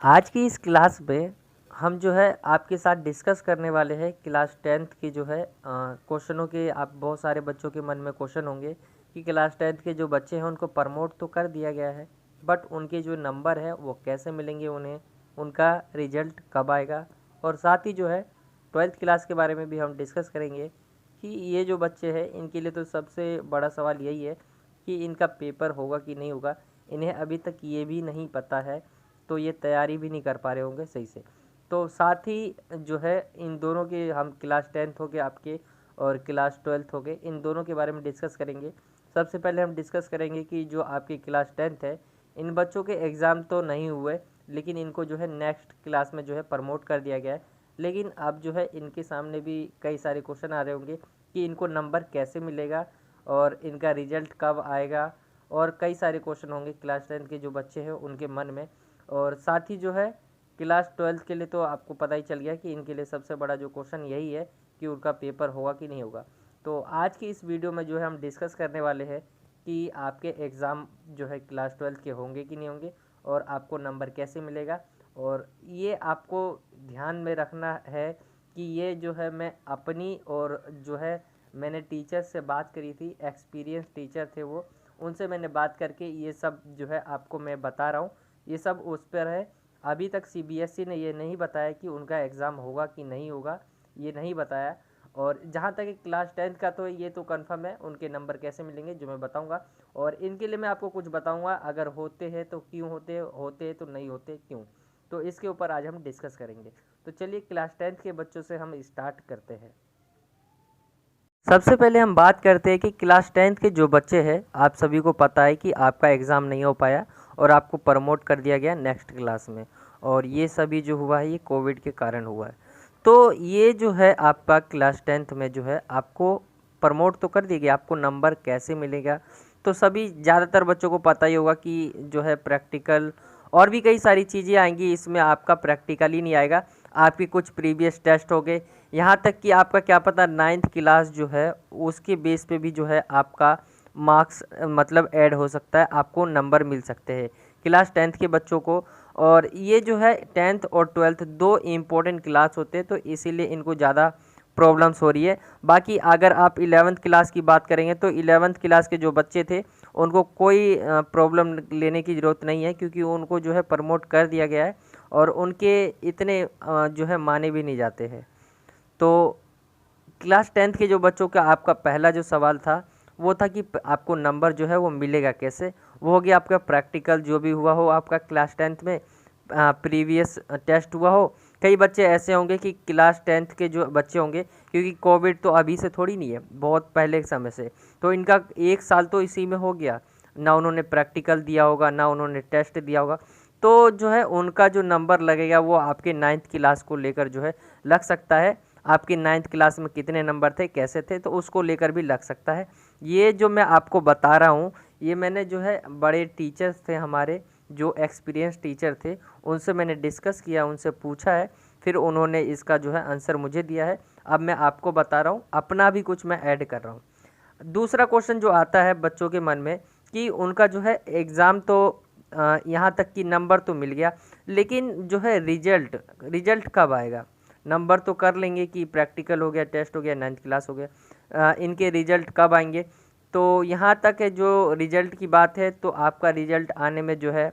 आज की इस क्लास में हम जो है आपके साथ डिस्कस करने वाले हैं क्लास 10th की जो है क्वेश्चनों के। आप बहुत सारे बच्चों के मन में क्वेश्चन होंगे कि क्लास 10th के जो बच्चे हैं उनको प्रमोट तो कर दिया गया है, बट उनके जो नंबर है वो कैसे मिलेंगे उन्हें, उनका रिजल्ट कब आएगा। और साथ ही जो है 12th क्लास के बारे में भी हम डिस्कस करेंगे कि ये जो बच्चे हैं इनके लिए तो सबसे बड़ा सवाल यही है कि इनका पेपर होगा कि नहीं होगा। इन्हें अभी तक ये भी नहीं पता है, तो ये तैयारी भी नहीं कर पा रहे होंगे सही से। तो साथ ही जो है इन दोनों के हम क्लास 10th हो गए आपके और क्लास 12th हो गए, इन दोनों के बारे में डिस्कस करेंगे। सबसे पहले हम डिस्कस करेंगे कि जो आपकी क्लास 10th है इन बच्चों के एग्ज़ाम तो नहीं हुए, लेकिन इनको जो है नेक्स्ट क्लास में जो है प्रमोट कर दिया गया है। लेकिन अब जो है इनके सामने भी कई सारे क्वेश्चन आ रहे होंगे कि इनको नंबर कैसे मिलेगा और इनका रिजल्ट कब आएगा, और कई सारे क्वेश्चन होंगे क्लास 10th के जो बच्चे हैं उनके मन में। और साथ ही जो है क्लास 12th के लिए तो आपको पता ही चल गया कि इनके लिए सबसे बड़ा जो क्वेश्चन यही है कि उनका पेपर होगा कि नहीं होगा। तो आज की इस वीडियो में जो है हम डिस्कस करने वाले हैं कि आपके एग्ज़ाम जो है क्लास 12th के होंगे कि नहीं होंगे और आपको नंबर कैसे मिलेगा। और ये आपको ध्यान में रखना है कि ये जो है मैं अपनी और जो है मैंने टीचर से बात करी थी, एक्सपीरियंस टीचर थे वो, उनसे मैंने बात करके ये सब जो है आपको मैं बता रहा हूँ। ये सब उस पर है। अभी तक सीबीएसई ने ये नहीं बताया कि उनका एग्ज़ाम होगा कि नहीं होगा, ये नहीं बताया। और जहाँ तक क्लास 10th का तो ये तो कंफर्म है उनके नंबर कैसे मिलेंगे जो मैं बताऊंगा। और इनके लिए मैं आपको कुछ बताऊंगा, अगर होते हैं तो क्यों होते होते हैं तो नहीं होते क्यों। तो इसके ऊपर आज हम डिस्कस करेंगे। तो चलिए क्लास 10th के बच्चों से हम स्टार्ट करते हैं। सबसे पहले हम बात करते हैं कि क्लास 10th के जो बच्चे हैं, आप सभी को पता है कि आपका एग्ज़ाम नहीं हो पाया और आपको प्रमोट कर दिया गया नेक्स्ट क्लास में। और ये सभी जो हुआ है ये कोविड के कारण हुआ है। तो ये जो है आपका क्लास 10th में जो है आपको प्रमोट तो कर दिया गया, आपको नंबर कैसे मिलेगा तो सभी ज़्यादातर बच्चों को पता ही होगा कि जो है प्रैक्टिकल और भी कई सारी चीज़ें आएंगी। इसमें आपका प्रैक्टिकल ही नहीं आएगा, आपकी कुछ प्रीवियस टेस्ट हो गए, यहाँ तक कि आपका क्या पता 9th क्लास जो है उसके बेस पे भी जो है आपका मार्क्स मतलब ऐड हो सकता है, आपको नंबर मिल सकते हैं क्लास 10th के बच्चों को। और ये जो है 10th और 12th दो इम्पोर्टेंट क्लास होते हैं, तो इसीलिए इनको ज़्यादा प्रॉब्लम्स हो रही है। बाकी अगर आप 11th क्लास की बात करेंगे तो 11th क्लास के जो बच्चे थे उनको कोई प्रॉब्लम लेने की ज़रूरत नहीं है, क्योंकि उनको जो है प्रमोट कर दिया गया है और उनके इतने जो है माने भी नहीं जाते हैं। तो क्लास 10th के जो बच्चों का आपका पहला जो सवाल था वो था कि आपको नंबर जो है वो मिलेगा कैसे। वो हो गया आपका प्रैक्टिकल जो भी हुआ हो आपका क्लास 10th में, प्रीवियस टेस्ट हुआ हो। कई बच्चे ऐसे होंगे कि क्लास 10th के जो बच्चे होंगे, क्योंकि कोविड तो अभी से थोड़ी नहीं है, बहुत पहले के समय से, तो इनका एक साल तो इसी में हो गया, ना उन्होंने प्रैक्टिकल दिया होगा ना उन्होंने टेस्ट दिया होगा। तो जो है उनका जो नंबर लगेगा वो आपके 9th क्लास को लेकर जो है लग सकता है। आपकी 9th क्लास में कितने नंबर थे कैसे थे तो उसको लेकर भी लग सकता है। ये जो मैं आपको बता रहा हूँ ये मैंने जो है बड़े टीचर्स थे हमारे, जो एक्सपीरियंस टीचर थे, उनसे मैंने डिस्कस किया, उनसे पूछा है, फिर उन्होंने इसका जो है आंसर मुझे दिया है। अब मैं आपको बता रहा हूँ, अपना भी कुछ मैं ऐड कर रहा हूँ। दूसरा क्वेश्चन जो आता है बच्चों के मन में कि उनका जो है एग्ज़ाम तो यहाँ तक कि नंबर तो मिल गया, लेकिन जो है रिजल्ट रिजल्ट कब आएगा। नंबर तो कर लेंगे कि प्रैक्टिकल हो गया, टेस्ट हो गया, 9th क्लास हो गया, इनके रिजल्ट कब आएंगे। तो यहाँ तक है जो रिजल्ट की बात है, तो आपका रिजल्ट आने में जो है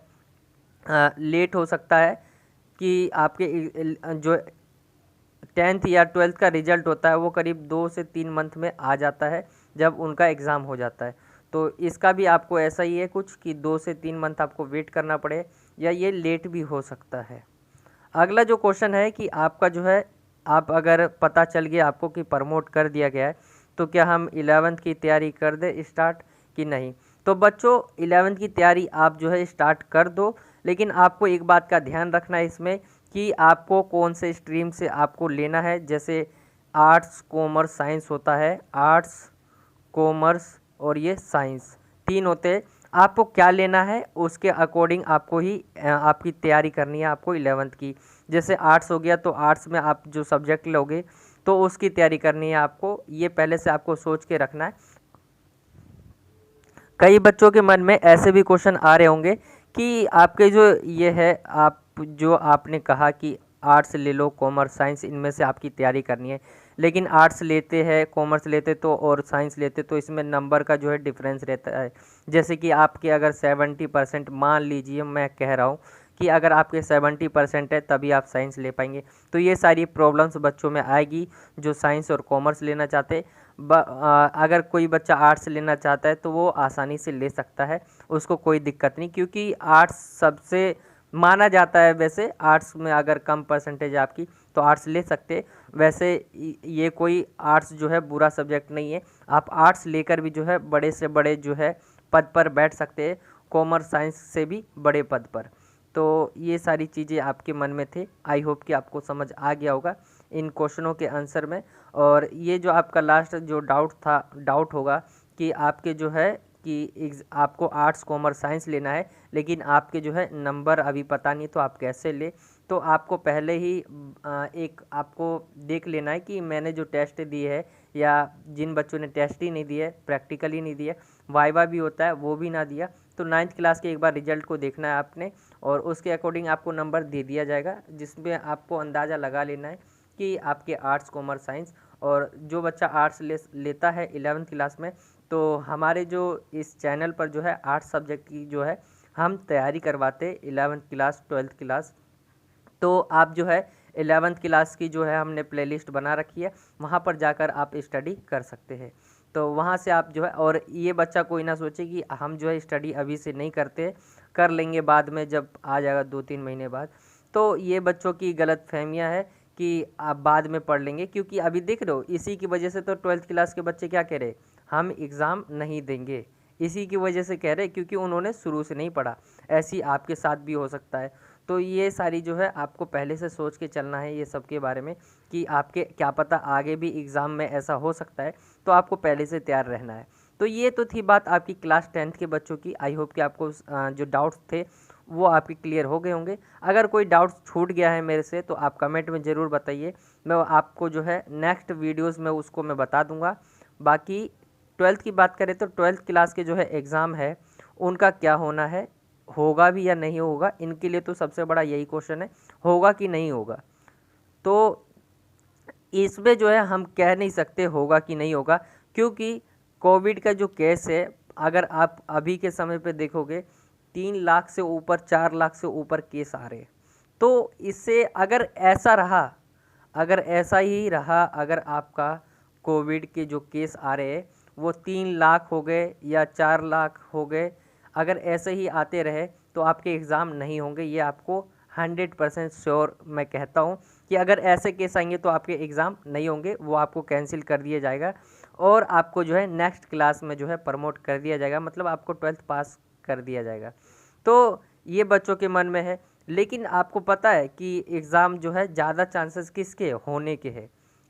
लेट हो सकता है कि आपके जो 10th या 12th का रिजल्ट होता है वो करीब 2 से 3 मंथ में आ जाता है जब उनका एग्ज़ाम हो जाता है। तो इसका भी आपको ऐसा ही है कुछ कि 2 से 3 मंथ आपको वेट करना पड़े, या ये लेट भी हो सकता है। अगला जो क्वेश्चन है कि आपका जो है, आप अगर पता चल गया आपको कि प्रमोट कर दिया गया है तो क्या हम 11th की तैयारी कर दें स्टार्ट कि नहीं। तो बच्चों 11th की तैयारी आप जो है स्टार्ट कर दो, लेकिन आपको एक बात का ध्यान रखना है इसमें कि आपको कौन से स्ट्रीम से आपको लेना है। जैसे आर्ट्स कॉमर्स साइंस होता है, आर्ट्स कॉमर्स और ये साइंस तीन होते हैं। आपको क्या लेना है उसके अकॉर्डिंग आपको ही आपकी तैयारी करनी है आपको 11th की। जैसे आर्ट्स हो गया तो आर्ट्स में आप जो सब्जेक्ट लोगे तो उसकी तैयारी करनी है आपको, ये पहले से आपको सोच के रखना है। कई बच्चों के मन में ऐसे भी क्वेश्चन आ रहे होंगे कि आपके जो ये है, आप जो आपने कहा कि आर्ट्स ले लो, कॉमर्स, साइंस, इनमें से आपकी तैयारी करनी है, लेकिन आर्ट्स लेते हैं, कॉमर्स लेते तो और साइंस लेते तो इसमें नंबर का जो है डिफरेंस रहता है। जैसे कि आपके अगर 70% मान लीजिए, मैं कह रहा हूँ कि अगर आपके 70% है तभी आप साइंस ले पाएंगे। तो ये सारी प्रॉब्लम्स बच्चों में आएगी जो साइंस और कॉमर्स लेना चाहते। अगर कोई बच्चा आर्ट्स लेना चाहता है तो वो आसानी से ले सकता है, उसको कोई दिक्कत नहीं, क्योंकि आर्ट्स सबसे माना जाता है। वैसे आर्ट्स में अगर कम परसेंटेज है आपकी तो आर्ट्स ले सकते। वैसे ये कोई आर्ट्स जो है बुरा सब्जेक्ट नहीं है, आप आर्ट्स लेकर भी जो है बड़े से बड़े जो है पद पर बैठ सकते हैं, कॉमर्स साइंस से भी बड़े पद पर। तो ये सारी चीज़ें आपके मन में थे, आई होप कि आपको समझ आ गया होगा इन क्वेश्चनों के आंसर में। और ये जो आपका लास्ट जो डाउट होगा कि आपके जो है कि आपको आर्ट्स कॉमर्स साइंस लेना है, लेकिन आपके जो है नंबर अभी पता नहीं तो आप कैसे ले। तो आपको पहले ही एक आपको देख लेना है कि मैंने जो टेस्ट दिए है, या जिन बच्चों ने टेस्ट ही नहीं दिए, प्रैक्टिकल ही नहीं दिए, वाइवा भी होता है वो भी ना दिया, तो 9th क्लास के एक बार रिजल्ट को देखना है आपने, और उसके अकॉर्डिंग आपको नंबर दे दिया जाएगा, जिसमें आपको अंदाज़ा लगा लेना है कि आपके आर्ट्स कॉमर्स साइंस। और जो बच्चा आर्ट्स लेता है 11th क्लास में, तो हमारे जो इस चैनल पर जो है आर्ट्स सब्जेक्ट की जो है हम तैयारी करवाते 11th क्लास 12th क्लास। तो आप जो है 11th क्लास की जो है हमने प्लेलिस्ट बना रखी है, वहाँ पर जाकर आप स्टडी कर सकते हैं। तो वहाँ से आप जो है, और ये बच्चा कोई ना सोचे कि हम जो है स्टडी अभी से नहीं करते, कर लेंगे बाद में जब आ जाएगा 2-3 महीने बाद। तो ये बच्चों की गलत फहमियाँ है कि आप बाद में पढ़ लेंगे, क्योंकि अभी देख रहे हो इसी की वजह से तो 12th क्लास के बच्चे क्या कह रहे, हम एग्ज़ाम नहीं देंगे, इसी की वजह से कह रहे, क्योंकि उन्होंने शुरू से नहीं पढ़ा। ऐसी आपके साथ भी हो सकता है। तो ये सारी जो है आपको पहले से सोच के चलना है ये सब के बारे में, कि आपके क्या पता आगे भी एग्ज़ाम में ऐसा हो सकता है, तो आपको पहले से तैयार रहना है। तो ये तो थी बात आपकी क्लास 10th के बच्चों की। आई होप कि आपको जो डाउट्स थे वो आपके क्लियर हो गए होंगे। अगर कोई डाउट्स छूट गया है मेरे से तो आप कमेंट में ज़रूर बताइए, मैं आपको जो है नेक्स्ट वीडियोज़ में उसको मैं बता दूँगा। बाकी 12th की बात करें तो 12th क्लास के जो है एग्ज़ाम है उनका क्या होना है, होगा भी या नहीं होगा, इनके लिए तो सबसे बड़ा यही क्वेश्चन है, होगा कि नहीं होगा। तो इसमें जो है हम कह नहीं सकते होगा कि नहीं होगा, क्योंकि कोविड का जो केस है, अगर आप अभी के समय पे देखोगे 3 लाख से ऊपर, 4 लाख से ऊपर केस आ रहे हैं। तो इससे अगर ऐसा रहा, अगर ऐसा ही रहा, अगर आपका कोविड के जो केस आ रहे हैं वो 3 लाख हो गए या 4 लाख हो गए, अगर ऐसे ही आते रहे तो आपके एग्ज़ाम नहीं होंगे। ये आपको 100% श्योर मैं कहता हूँ कि अगर ऐसे केस आएंगे तो आपके एग्ज़ाम नहीं होंगे, वो आपको कैंसिल कर दिया जाएगा और आपको जो है नेक्स्ट क्लास में जो है प्रमोट कर दिया जाएगा, मतलब आपको 12th पास कर दिया जाएगा। तो ये बच्चों के मन में है। लेकिन आपको पता है कि एग्ज़ाम जो है ज़्यादा चांसेस किसके होने के हैं,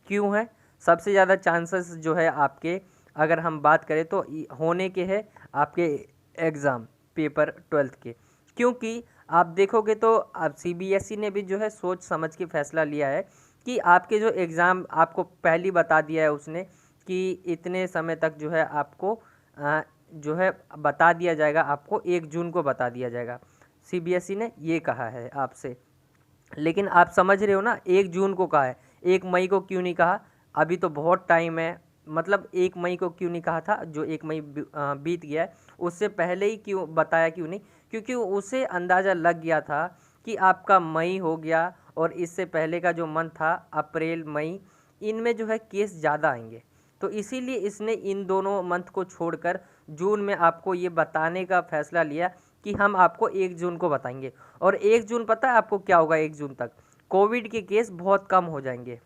क्यों है? सबसे ज़्यादा चांसेस जो है आपके, अगर हम बात करें तो होने के हैं आपके एग्ज़ाम पेपर 12th के। क्योंकि आप देखोगे तो अब सीबीएसई ने भी जो है सोच समझ के फैसला लिया है कि आपके जो एग्ज़ाम आपको पहले बता दिया है उसने कि इतने समय तक जो है आपको जो है बता दिया जाएगा, आपको 1 जून को बता दिया जाएगा। सीबीएसई ने ये कहा है आपसे, लेकिन आप समझ रहे हो ना, 1 जून को कहा है, 1 मई को क्यों नहीं कहा? अभी तो बहुत टाइम है, मतलब 1 मई को क्यों नहीं कहा था? जो 1 मई बीत गया है, उससे पहले ही क्यों बताया, क्यों नहीं? क्योंकि उसे अंदाज़ा लग गया था कि आपका मई हो गया और इससे पहले का जो मंथ था अप्रैल मई, इनमें जो है केस ज़्यादा आएंगे। तो इसीलिए इसने इन दोनों मंथ को छोड़कर जून में आपको ये बताने का फैसला लिया कि हम आपको 1 जून को बताएंगे। और 1 जून पता है आपको क्या होगा? 1 जून तक कोविड के केस बहुत कम हो जाएंगे,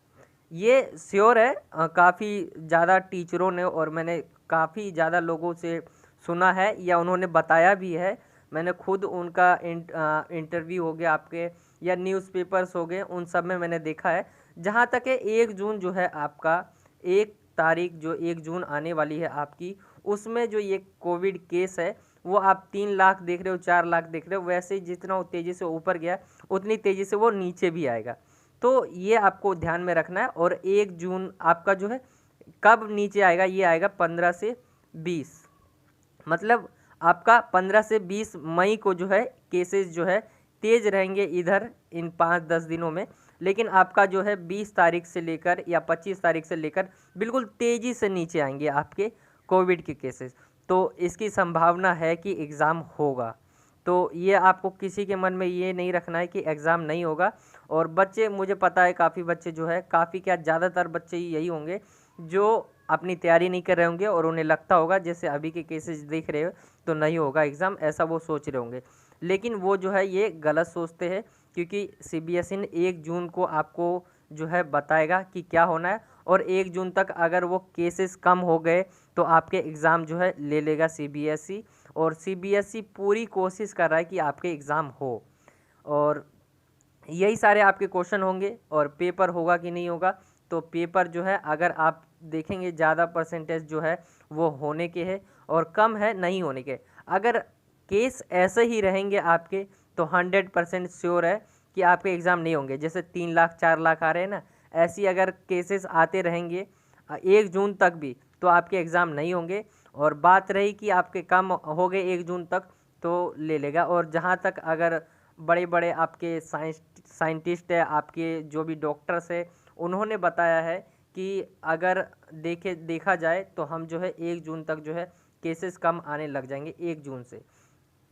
ये श्योर है। काफ़ी ज़्यादा टीचरों ने और मैंने काफ़ी ज़्यादा लोगों से सुना है या उन्होंने बताया भी है, मैंने खुद उनका इंटरव्यू हो गया आपके या न्यूज़पेपर्स हो गए, उन सब में मैंने देखा है। जहाँ तक है 1 जून जो है आपका, 1 तारीख जो 1 जून आने वाली है आपकी, उसमें जो ये कोविड केस है वो आप 3 लाख देख रहे हो, 4 लाख देख रहे हो, वैसे ही जितना वो तेज़ी से ऊपर गया उतनी तेज़ी से वो नीचे भी आएगा। तो ये आपको ध्यान में रखना है। और 1 जून आपका जो है कब नीचे आएगा? ये आएगा 15 से 20, मतलब आपका 15 से 20 मई को जो है केसेस जो है तेज़ रहेंगे इधर इन 5-10 दिनों में, लेकिन आपका जो है 20 तारीख से लेकर या 25 तारीख से लेकर बिल्कुल तेज़ी से नीचे आएंगे आपके कोविड के केसेस। तो इसकी संभावना है कि एग्ज़ाम होगा। तो ये आपको किसी के मन में ये नहीं रखना है कि एग्ज़ाम नहीं होगा। और बच्चे, मुझे पता है काफ़ी बच्चे जो है, काफ़ी क्या ज़्यादातर बच्चे यही होंगे जो अपनी तैयारी नहीं कर रहे होंगे और उन्हें लगता होगा जैसे अभी के केसेस देख रहे हो तो नहीं होगा एग्ज़ाम, ऐसा वो सोच रहे होंगे। लेकिन वो जो है ये गलत सोचते हैं, क्योंकि सीबीएसई ने 1 जून को आपको जो है बताएगा कि क्या होना है, और 1 जून तक अगर वो केसेस कम हो गए तो आपके एग्ज़ाम जो है ले लेगा सीबीएसई। और सीबीएसई पूरी कोशिश कर रहा है कि आपके एग्ज़ाम हो, और यही सारे आपके क्वेश्चन होंगे। और पेपर होगा कि नहीं होगा, तो पेपर जो है अगर आप देखेंगे ज़्यादा परसेंटेज जो है वो होने के हैं और कम है नहीं होने के। अगर केस ऐसे ही रहेंगे आपके तो 100% श्योर है कि आपके एग्ज़ाम नहीं होंगे। जैसे 3 लाख 4 लाख आ रहे हैं ना, ऐसी अगर केसेस आते रहेंगे 1 जून तक भी, तो आपके एग्ज़ाम नहीं होंगे। और बात रही कि आपके कम हो गए 1 जून तक, तो ले लेगा। और जहाँ तक अगर बड़े बड़े आपके साइंटिस्ट है, आपके जो भी डॉक्टर्स है, उन्होंने बताया है कि अगर देखा जाए तो हम जो है 1 जून तक जो है केसेस कम आने लग जाएंगे। 1 जून से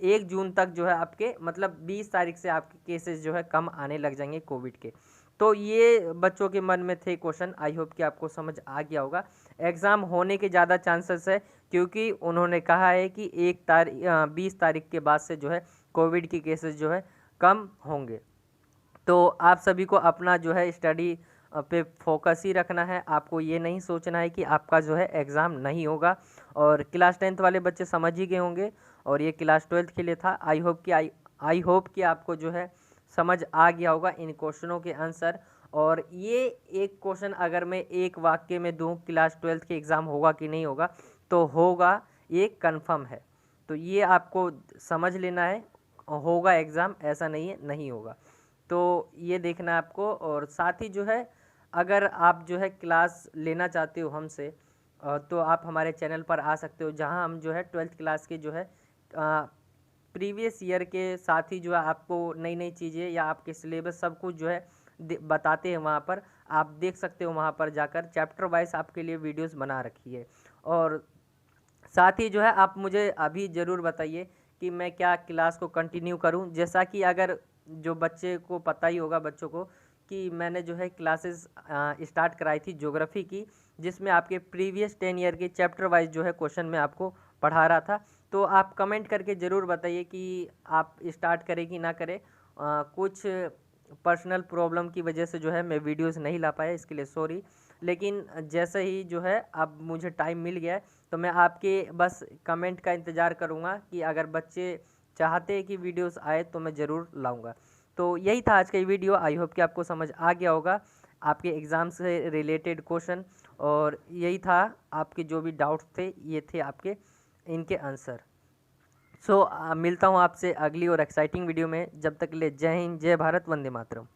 1 जून तक जो है आपके, मतलब 20 तारीख से आपके केसेस जो है कम आने लग जाएंगे कोविड के। तो ये बच्चों के मन में थे क्वेश्चन, आई होप कि आपको समझ आ गया होगा। एग्ज़ाम होने के ज़्यादा चांसेस है, क्योंकि उन्होंने कहा है कि 20 तारीख के बाद से जो है कोविड के केसेस जो है कम होंगे। तो आप सभी को अपना जो है स्टडी पे फोकस ही रखना है। आपको ये नहीं सोचना है कि आपका जो है एग्ज़ाम नहीं होगा। और क्लास 10th वाले बच्चे समझ ही गए होंगे, और ये क्लास 12th के लिए था। आई होप कि आपको जो है समझ आ गया होगा इन क्वेश्चनों के आंसर। और ये एक क्वेश्चन अगर मैं एक वाक्य में दूँ, क्लास 12th के एग्ज़ाम होगा कि नहीं होगा, तो होगा, ये कन्फर्म है। तो ये आपको समझ लेना है, होगा एग्ज़ाम, ऐसा नहीं है नहीं होगा। तो ये देखना है आपको। और साथ ही जो है, अगर आप जो है क्लास लेना चाहते हो हमसे, तो आप हमारे चैनल पर आ सकते हो, जहां हम जो है 12th क्लास के जो है प्रीवियस ईयर के साथ ही जो है आपको नई नई चीज़ें या आपके सिलेबस सब कुछ जो है बताते हैं। वहाँ पर आप देख सकते हो, वहाँ पर जाकर चैप्टर वाइज आपके लिए वीडियोस बना रखी है। और साथ ही जो है आप मुझे अभी ज़रूर बताइए कि मैं क्या क्लास को कंटिन्यू करूं। जैसा कि अगर जो बच्चे को पता ही होगा, बच्चों को, कि मैंने जो है क्लासेस स्टार्ट कराई थी ज्योग्राफी की, जिसमें आपके प्रीवियस 10 ईयर के चैप्टर वाइज जो है क्वेश्चन मैं आपको पढ़ा रहा था। तो आप कमेंट करके ज़रूर बताइए कि आप स्टार्ट करें कि ना करें। कुछ पर्सनल प्रॉब्लम की वजह से जो है मैं वीडियोस नहीं ला पाया, इसके लिए सॉरी। लेकिन जैसे ही जो है अब मुझे टाइम मिल गया है, तो मैं आपके बस कमेंट का इंतज़ार करूँगा कि अगर बच्चे चाहते हैं कि वीडियोस आए तो मैं ज़रूर लाऊंगा। तो यही था आज का ये वीडियो। आई होप कि आपको समझ आ गया होगा आपके एग्ज़ाम से रिलेटेड क्वेश्चन, और यही था आपके जो भी डाउट्स थे, ये थे आपके इनके आंसर। मिलता हूँ आपसे अगली और एक्साइटिंग वीडियो में। जब तक के लिए जय हिंद, जय भारत, वंदे मातरम।